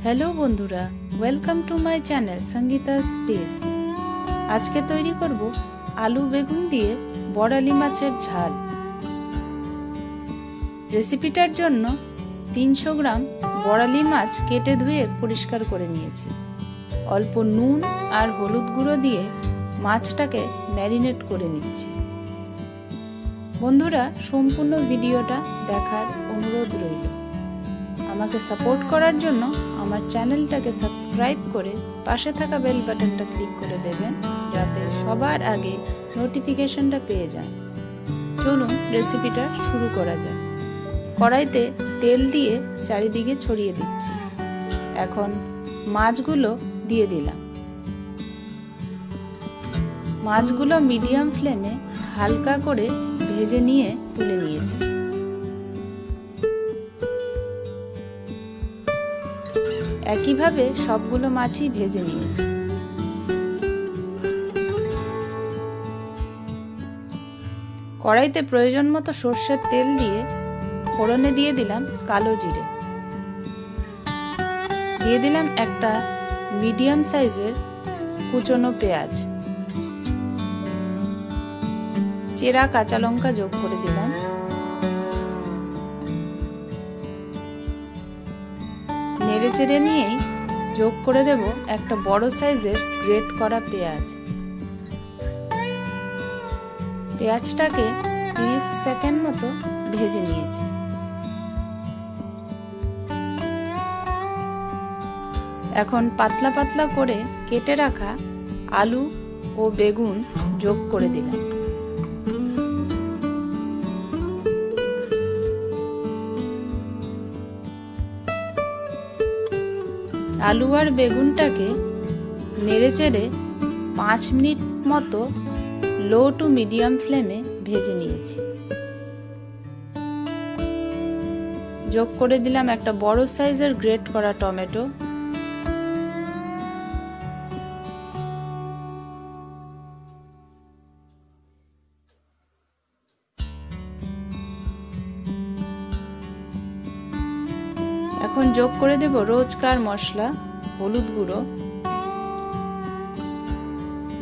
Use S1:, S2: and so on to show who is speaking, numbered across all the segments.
S1: Hello बंधुरा welcome to my channel Sangeeta space. आज के तैरी करब आलू बेगुन दिए बड़ाली माछेर झाल। रेसिपिटार जन्य 300 ग्राम बड़ाली माछ केटे धुए परिष्कार करे निয়েছি। अल्प नुन और हलुद गुঁড়ো दिए माछटाके मैरिनेट करे निচ্ছি। बंधुरा सम्पूर्ण भिडियोटा देखार अनुरोध रइल। আমাকে সাপোর্ট করার জন্য আমার চ্যানেলটাকে সাবস্ক্রাইব করে পাশে থাকা বেল বাটনটা ক্লিক করে দেবেন যাতে সবার আগে নোটিফিকেশনটা পেয়ে যান। চলুন রেসিপিটা শুরু করা যাক। কড়াইতে তেল দিয়ে চারিদিকে ছড়িয়ে দিচ্ছি। এখন মাছগুলো দিয়ে দিলাম। মাছগুলো মিডিয়াম ফ্লেমে হালকা করে ভেজে নিয়ে তুলে নিয়েছি। একইভাবে সবগুলো মাছই ভেজে নিয়েছি। কড়াইতে প্রয়োজন মতো সরষের তেল দিয়ে ফোড়নে দিয়ে দিলাম কালো জিরে, দিয়ে দিলাম একটা মিডিয়াম সাইজের কুচনো পেঁয়াজ, চেরা কাঁচা লঙ্কা যোগ করে দিলাম, নেড়ে চেড়ে নিয়েই যোগ করে দেব একটা বড় সাইজের গ্রেট করা পেঁয়াজ। পেঁয়াজটাকে 30 সেকেন্ড মতো ভেজে নিয়েছি। এখন পাতলা পাতলা করে কেটে রাখা আলু ও বেগুন যোগ করে দিলাম। आलू और बेगुनटाके नेड़े चेड़े 5 मिनट मतो लो टू मीडियम फ्लेमे भेजे निয়েছি। যোগ করে দিলাম একটা বড় সাইজের গ্রেট করা টমেটো, এখন যোগ করে দেব রোজকার মশলা হলুদ গুঁড়ো,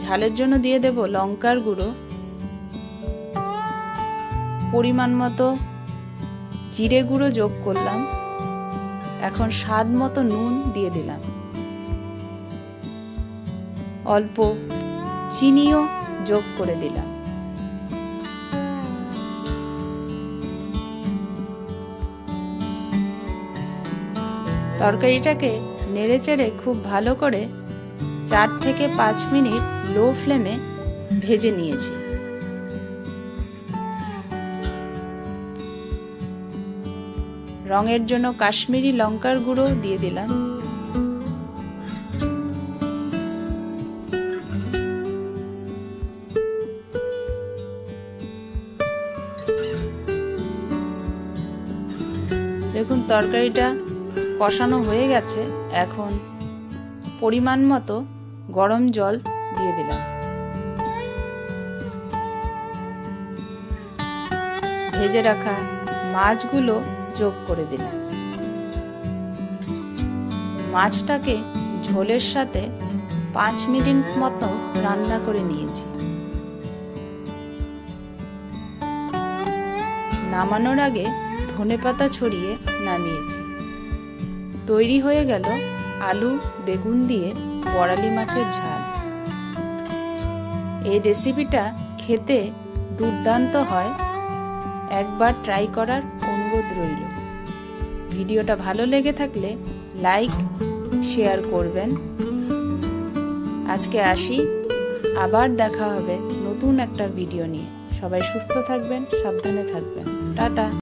S1: ঝালের জন্য দিয়ে দেব লঙ্কার গুঁড়ো, পরিমাণ মতো জিরে গুঁড়ো যোগ করলাম, এখন স্বাদ মতো নুন দিয়ে দিলাম, অল্প চিনিও যোগ করে দিলাম। তরকারিটাকে নেড়ে চেড়ে খুব ভালো করে 4 থেকে 5 মিনিট লো ফ্লেমে ভেজে নিয়েছি। রঙের জন্য কাশ্মীরি লঙ্কার গুঁড়ো দিয়ে দিলাম, দেখুন তরকারিটা কষানো হয়ে গেছে। এখন পরিমাণ মতো গরম জল দিয়ে দিলাম, ভেজে রাখা মাছগুলো যোগ করে দিলাম। মাছটাকে ঝোলের সাথে 5 মিনিট মতো রান্না করে নিয়েছি। নামানোর আগে ধনেপাতা ছড়িয়ে নামিয়েছি। তৈরি হয়ে গেল আলু বেগুন দিয়ে বড়ালি মাছের ঝাল। এই রেসিপিটা খেতে দুর্দান্ত হয়, একবার ট্রাই করার অনুরোধ রইল। ভিডিওটা ভালো লেগে থাকলে লাইক শেয়ার করবেন। আজকে আসি, আবার দেখা হবে নতুন একটা ভিডিও নিয়ে। সবাই সুস্থ থাকবেন, সাবধানে থাকবেন। টাটা।